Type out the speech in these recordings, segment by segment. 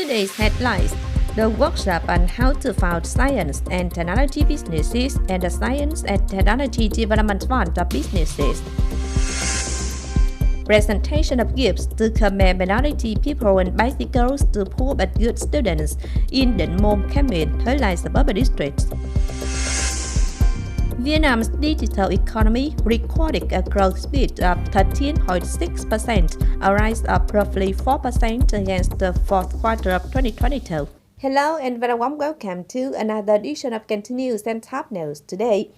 Today's headlines: the workshop on how to found science and technology businesses and the Science and Technology Development Fund of businesses. Presentation of gifts to Khmer minority people and bicycles to poor but good students in Định Môn, commune, Thới Lai suburban district. Vietnam's digital economy recorded a growth speed of 13.6%, a rise of roughly 4% against the fourth quarter of 2022. Hello and very warm welcome to another edition of Cần Thơ News and Top News today.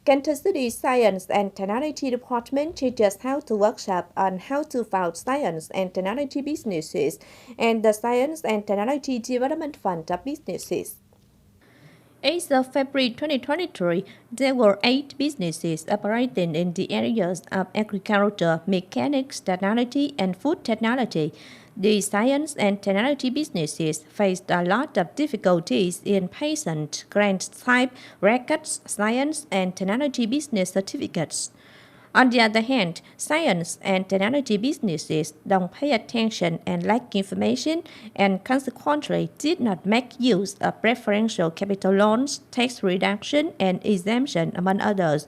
Cần Thơ City Science and Technology Department teaches how to workshop on how to found science and technology businesses and the Science and Technology Development Fund of businesses. As of February 2023, there were 8 businesses operating in the areas of agriculture, mechanics, technology, and food technology. The science and technology businesses faced a lot of difficulties in patent, grant type, records, science and technology business certificates. On the other hand, science and technology businesses don't pay attention and lack information and consequently did not make use of preferential capital loans, tax reduction, and exemption, among others.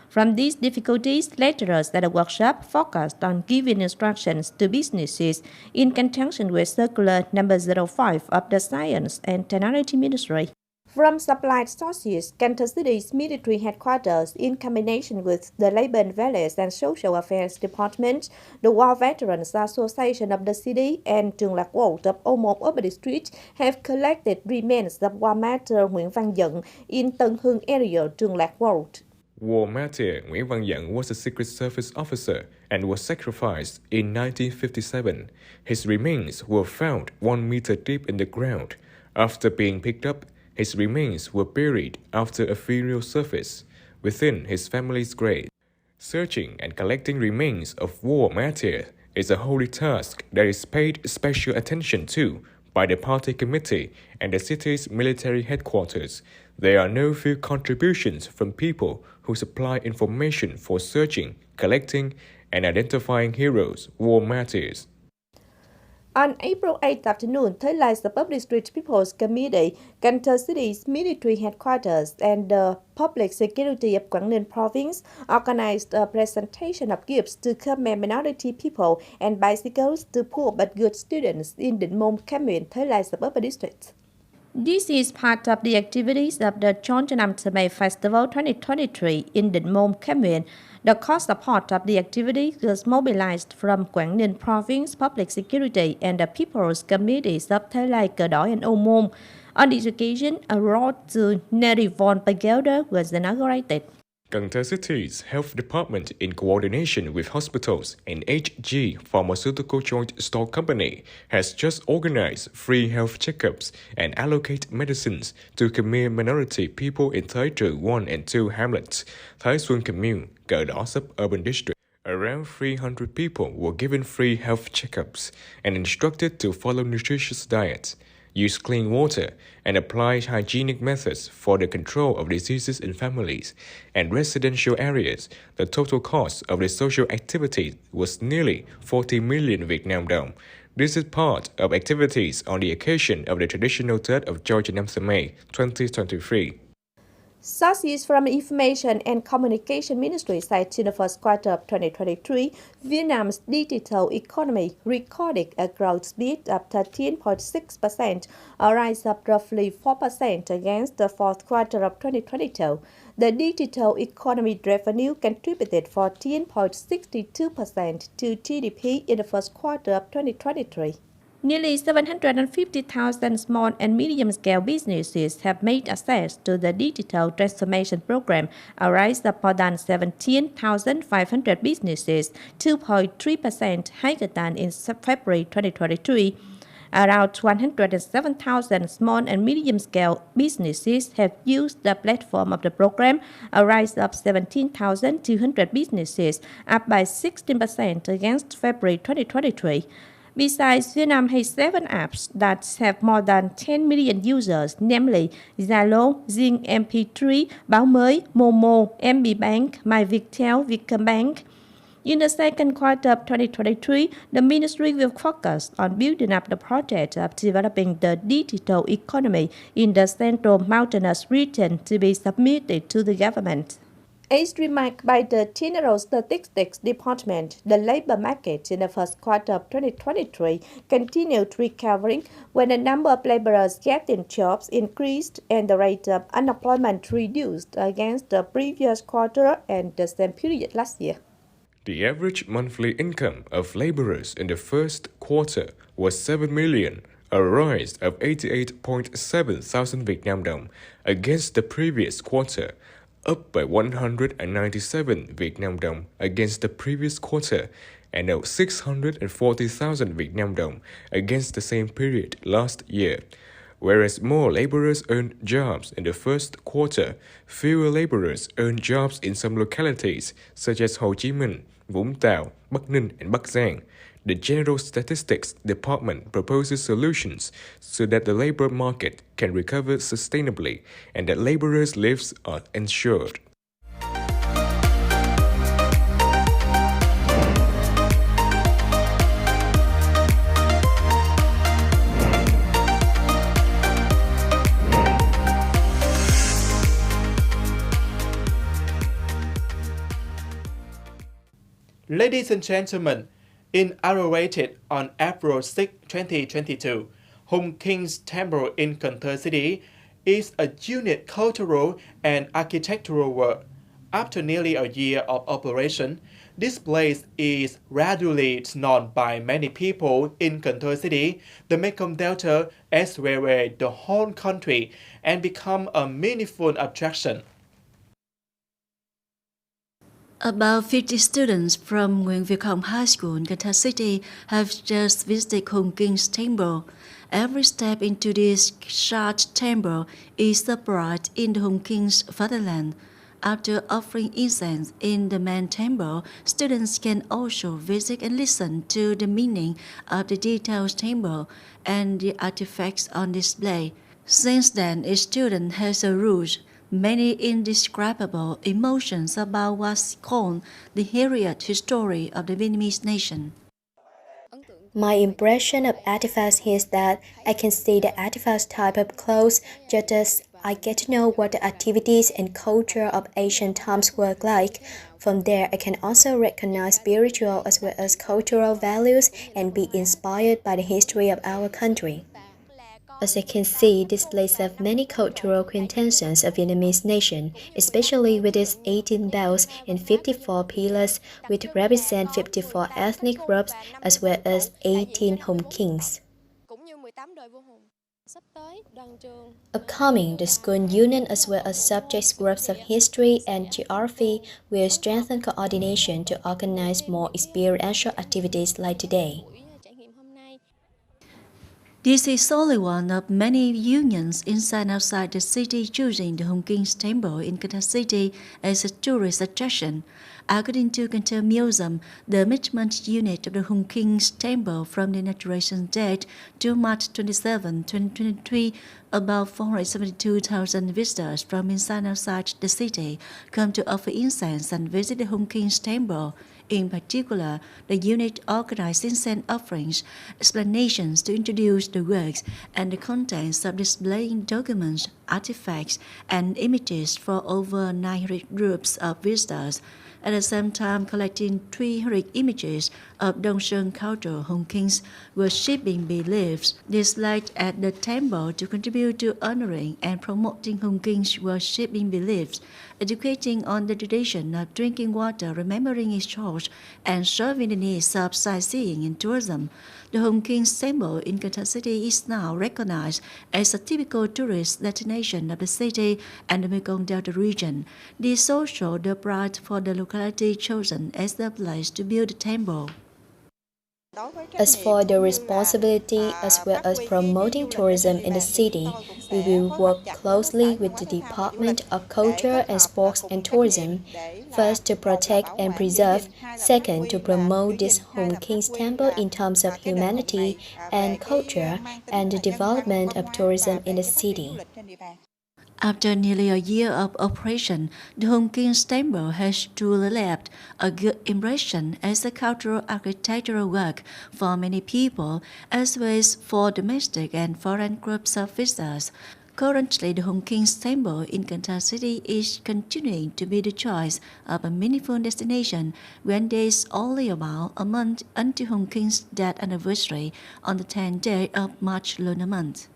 From these difficulties, lecturers at the workshop focused on giving instructions to businesses in conjunction with Circular Number 05 of the Science and Technology Ministry. From supplied sources, Cần Thơ City's military headquarters, in combination with the Labor and Values and Social Affairs Department, the War Veterans Association of the city, and Trường Lạc Ward of Ô Urban District, have collected remains of War Martyr Nguyễn Văn Dận in Tân Hưng area, Trường Lạc Ward. War Martyr Nguyễn Văn Dận was a Secret Service officer and was sacrificed in 1957. His remains were found 1 meter deep in the ground. After being picked up, his remains were buried after a funeral service within his family's grave. Searching and collecting remains of war martyrs is a holy task that is paid special attention to by the party committee and the city's military headquarters. There are no few contributions from people who supply information for searching, collecting, and identifying heroes, war martyrs. On April 8 afternoon, Thới Lai Suburban District People's Committee, Cần Thơ City's military headquarters, and the Public Security of Quảng Ninh Province organized a presentation of gifts to Khmer minority people and bicycles to poor but good students in Định Môn, commune, Thới Lai Suburban District. This is part of the activities of the Chóng Festival 2023 in Định Môn, commune. The cost support of the activity was mobilized from Quảng Ninh Province Public Security and the People's Committees of Thới Lai, Cờ Đỏ, and Ô Môn. On this occasion, a road to Nerivon Pagoda was inaugurated. Cần Thơ City's Health Department, in coordination with hospitals and HG Pharmaceutical Joint Stock Company, has just organized free health checkups and allocate medicines to Khmer minority people in Thới Trừ 1 and 2 hamlets, Thới Xuân Commune, Cờ Đỏ Suburban District. Around 300 people were given free health checkups and instructed to follow nutritious diets, use clean water, and apply hygienic methods for the control of diseases in families and residential areas. The total cost of the social activity was nearly 40 million Vietnam dong. This is part of activities on the occasion of the traditional death of George năm May 2023. Sources from the Information and Communication Ministry said in the first quarter of 2023, Vietnam's digital economy recorded a growth speed of 13.6%, a rise of roughly 4% against the fourth quarter of 2022. The digital economy revenue contributed 14.62% to GDP in the first quarter of 2023. Nearly 750,000 small and medium-scale businesses have made access to the digital transformation program, a rise of more than 17,500 businesses, 2.3% higher than in February 2023. Around 107,000 small and medium-scale businesses have used the platform of the program, a rise of 17,200 businesses, up by 16% against February 2023. Besides, Vietnam has 7 apps that have more than 10 million users, namely Zalo, Zing MP3, Báo Mới, Momo, MB Bank, My Viettel, Vietcombank. In the second quarter of 2023, the ministry will focus on building up the project of developing the digital economy in the central mountainous region to be submitted to the government. As remarked by the General Statistics Department, the labor market in the first quarter of 2023 continued recovering when the number of laborers getting jobs increased and the rate of unemployment reduced against the previous quarter and the same period last year. The average monthly income of laborers in the first quarter was 7 million, a rise of 88.7 thousand Vietnam dong against the previous quarter, up by 197 Vietnam dong against the previous quarter, and of 640,000 Vietnam dong against the same period last year. Whereas more laborers earned jobs in the first quarter, fewer laborers earned jobs in some localities such as Ho Chi Minh, Vũng Tàu, Bắc Ninh, and Bắc Giang. The General Statistics Department proposes solutions so that the labor market can recover sustainably and that laborers' lives are ensured. Ladies and gentlemen, inaugurated on April 6, 2022, Hùng King's Temple in Cần Thơ City is a unique cultural and architectural work. After nearly a year of operation, this place is gradually known by many people in Cần Thơ City, the Mekong Delta, as well as the whole country, and become a meaningful attraction. About 50 students from Nguyễn Việt Hồng High School in Cần Thơ City have just visited Hùng King's Temple. Every step into this short temple is a bride in the Hùng King's fatherland. After offering incense in the main temple, students can also visit and listen to the meaning of the detailed temple and the artifacts on display. Since then, each student has a route, many indescribable emotions about what's called the heritage history of the Vietnamese nation. My impression of artifacts is that I can see the artifacts type up close, just as I get to know what the activities and culture of ancient times were like. From there, I can also recognize spiritual as well as cultural values and be inspired by the history of our country. As I can see, displays of many cultural quintessence of Vietnamese nation, especially with its 18 bells and 54 pillars, which represent 54 ethnic groups, as well as 18 Hùng Kings. Upcoming, the school union as well as subject groups of history and geography will strengthen coordination to organize more experiential activities like today. This is only one of many unions inside and outside the city choosing the Hùng King's Temple in Cần Thơ City as a tourist attraction. According to Cần Thơ Museum, the management unit of the Hùng King's Temple from the inauguration date to March 27, 2023, about 472,000 visitors from inside and outside the city come to offer incense and visit the Hùng King's Temple. In particular, the unit organized incense offerings, explanations to introduce the works and the contents of displaying documents, artifacts, and images for over 900 groups of visitors. At the same time, collecting 300 images of Đông Sơn culture Hùng Kings worshipping beliefs displayed at the temple to contribute to honoring and promoting Hùng Kings worshipping beliefs, educating on the tradition of drinking water, remembering its source, and serving the needs of sightseeing and tourism. The Hùng Kings Temple in Cần Thơ City is now recognized as a typical tourist destination of the city and the Mekong Delta region. This is also the pride for the locality chosen as the place to build the temple. As for the responsibility as well as promoting tourism in the city, we will work closely with the Department of Culture and Sports and Tourism, first to protect and preserve, second to promote this Hùng King's Temple in terms of humanity and culture and the development of tourism in the city. After nearly a year of operation, the Home King's Temple has truly left a good impression as a cultural architectural work for many people, as well as for domestic and foreign groups of visitors. Currently, the Home King's Temple in Cần Thơ City is continuing to be the choice of a meaningful destination when there is only about a month until Home King's death anniversary on the 10th day of March lunar month.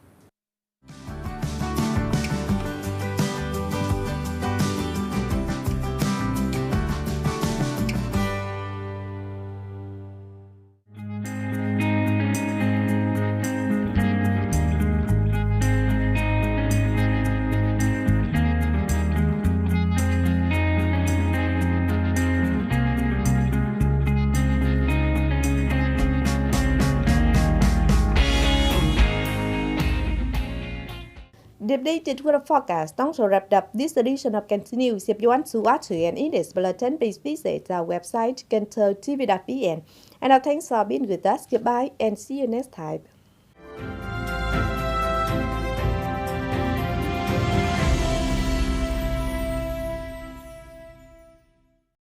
The updated weather forecast also wrapped up this edition of Kênh News. If you want to watch it and in this bulletin, please visit our website, kênh TV.vn. And now thanks for being with us. Goodbye and see you next time.